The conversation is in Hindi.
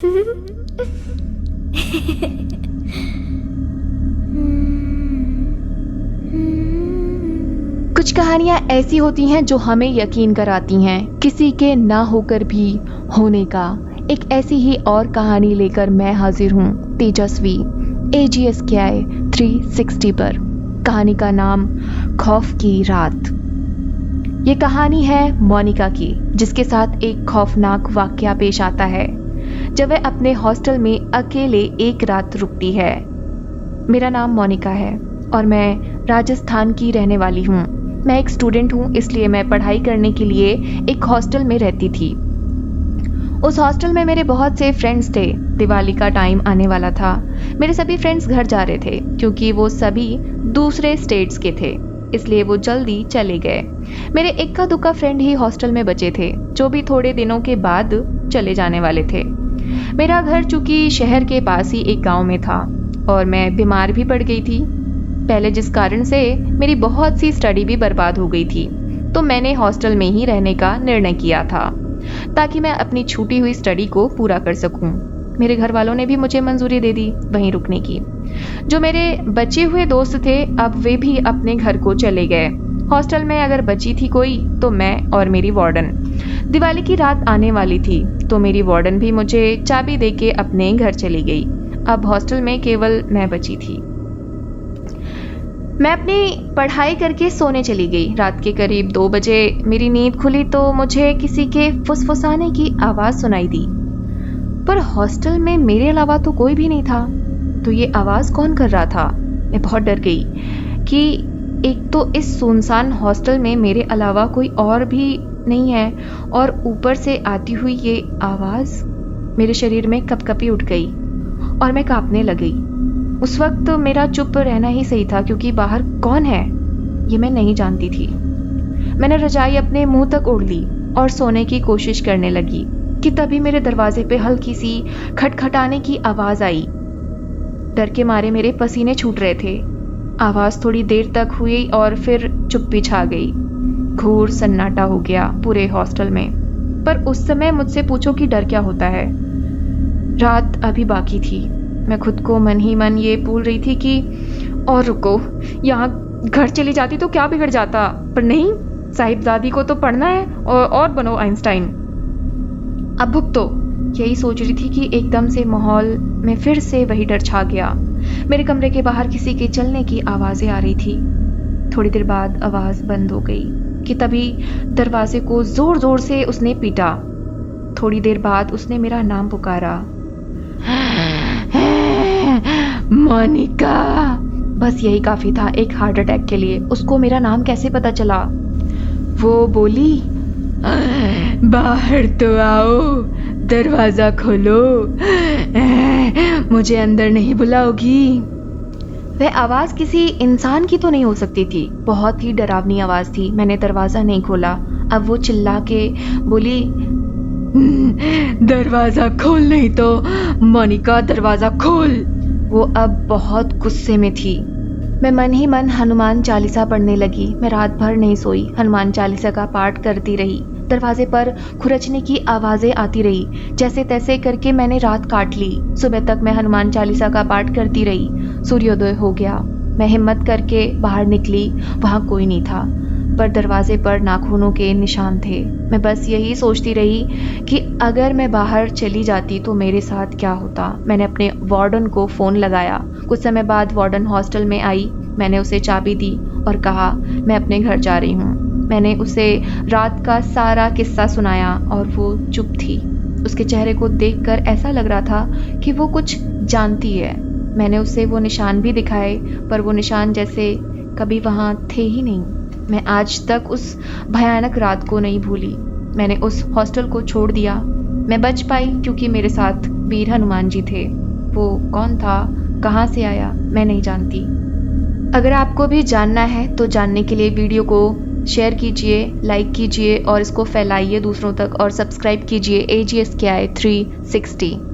कुछ कहानियां ऐसी होती हैं जो हमें यकीन कराती हैं किसी के ना होकर भी होने का। एक ऐसी ही और कहानी लेकर मैं हाजिर हूँ तेजस्वी AGSKI 360 पर। कहानी का नाम खौफ की रात। ये कहानी है मोनिका की, जिसके साथ एक खौफनाक वाकया पेश आता है जब वह अपने हॉस्टल में अकेले एक रात रुकती है। मेरा नाम मोनिका है और मैं राजस्थान की रहने वाली हूँ। मैं एक स्टूडेंट हूँ, इसलिए मैं पढ़ाई करने के लिए एक हॉस्टल में रहती थी। उस हॉस्टल में मेरे बहुत से फ्रेंड्स थे। दिवाली का टाइम आने वाला था। मेरे सभी फ्रेंड्स घर जा रहे थे क्योंकि वो सभी दूसरे स्टेट्स के थे, इसलिए वो जल्दी चले गए। मेरे इक्का दुक्का फ्रेंड ही हॉस्टल में बचे थे, जो भी थोड़े दिनों के बाद चले जाने वाले थे। मेरा घर चूंकि शहर के पास ही एक गांव में था और मैं बीमार भी पड़ गई थी पहले, जिस कारण से मेरी बहुत सी स्टडी भी बर्बाद हो गई थी। तो मैंने हॉस्टल में ही रहने का निर्णय किया था ताकि मैं अपनी छूटी हुई स्टडी को पूरा कर सकूं। मेरे घर वालों ने भी मुझे मंजूरी दे दी वहीं रुकने की। जो मेरे बचे हुए दोस्त थे, अब वे भी अपने घर को चले गए। हॉस्टल में अगर बची थी कोई तो मैं और मेरी वार्डन। दिवाली की रात आने वाली थी तो मेरी वार्डन भी मुझे चाबी देके अपने घर चली गई। अब हॉस्टल में केवल मैं बची थी। मैं अपनी पढ़ाई करके सोने चली गई। रात के करीब 2 बजे मेरी नींद खुली तो मुझे किसी के फुसफुसाने की आवाज सुनाई दी, पर हॉस्टल में मेरे अलावा तो कोई भी नहीं था। तो ये आवाज कौन कर रहा था? मैं बहुत डर गई कि एक तो इस सुनसान हॉस्टल में मेरे अलावा कोई और भी नहीं है, और ऊपर से आती हुई ये आवाज मेरे शरीर में कपकपी उठ गई और मैं कांपने लगी। उस वक्त मेरा चुप रहना ही सही था, क्योंकि बाहर कौन है ये मैं नहीं जानती थी। मैंने रजाई अपने मुंह तक ओढ़ ली और सोने की कोशिश करने लगी कि तभी मेरे दरवाजे पे हल्की सी खटखटाने की आवाज आई। डर के मारे मेरे पसीने छूट रहे थे। आवाज थोड़ी देर तक हुई और फिर चुप्पी छा गई। घोर सन्नाटा हो गया पूरे हॉस्टल में। पर उस समय मुझसे पूछो कि डर क्या होता है। रात अभी बाकी थी। मैं खुद को मन ही मन ये बोल रही थी कि और रुको, यहाँ घर चली जाती तो क्या बिगड़ जाता, पर नहीं, साहिबजादी को तो पढ़ना है और बनो आइंस्टाइन। अब भुगतो, यही सोच रही थी कि एकदम से माहौल में फिर से वही डर छा गया। मेरे कमरे के बाहर किसी के चलने की आवाजें आ रही थी। थोड़ी देर बाद आवाज बंद हो गई कि तभी दरवाजे को जोर जोर से उसने पीटा। थोड़ी देर बाद उसने मेरा नाम पुकारा, मोनिका। बस यही काफी था एक हार्ट अटैक के लिए। उसको मेरा नाम कैसे पता चला? वो बोली, बाहर तो आओ, दरवाजा खोलो, मुझे अंदर नहीं बुलाओगी। वह आवाज किसी इंसान की तो नहीं हो सकती थी। बहुत ही डरावनी आवाज थी। मैंने दरवाजा नहीं खोला। अब वो चिल्ला के बोली, दरवाजा खोल, नहीं तो मोनिका दरवाजा खोल। वो अब बहुत गुस्से में थी। मैं मन ही मन हनुमान चालीसा पढ़ने लगी। मैं रात भर नहीं सोई। हनुमान चालीसा का पाठ करती रही। दरवाजे पर खुरचने की आवाजें आती रही। जैसे तैसे करके मैंने रात काट ली। सुबह तक मैं हनुमान चालीसा का पाठ करती रही। सूर्योदय हो गया। मैं हिम्मत करके बाहर निकली। वहां कोई नहीं था, पर दरवाजे पर नाखूनों के निशान थे। मैं बस यही सोचती रही कि अगर मैं बाहर चली जाती तो मेरे साथ क्या होता। मैंने अपने वार्डन को फोन लगाया। कुछ समय बाद वार्डन हॉस्टल में आई। मैंने उसे चाबी दी और कहा मैं अपने घर जा रही हूँ। मैंने उसे रात का सारा किस्सा सुनाया और वो चुप थी। उसके चेहरे को देखकर ऐसा लग रहा था कि वो कुछ जानती है। मैंने उसे वो निशान भी दिखाए, पर वो निशान जैसे कभी वहाँ थे ही नहीं। मैं आज तक उस भयानक रात को नहीं भूली। मैंने उस हॉस्टल को छोड़ दिया। मैं बच पाई क्योंकि मेरे साथ वीर हनुमान जी थे। वो कौन था, कहाँ से आया, मैं नहीं जानती। अगर आपको भी जानना है तो जानने के लिए वीडियो को शेयर कीजिए, लाइक कीजिए और इसको फैलाइए दूसरों तक, और सब्सक्राइब कीजिए AGSKI 360।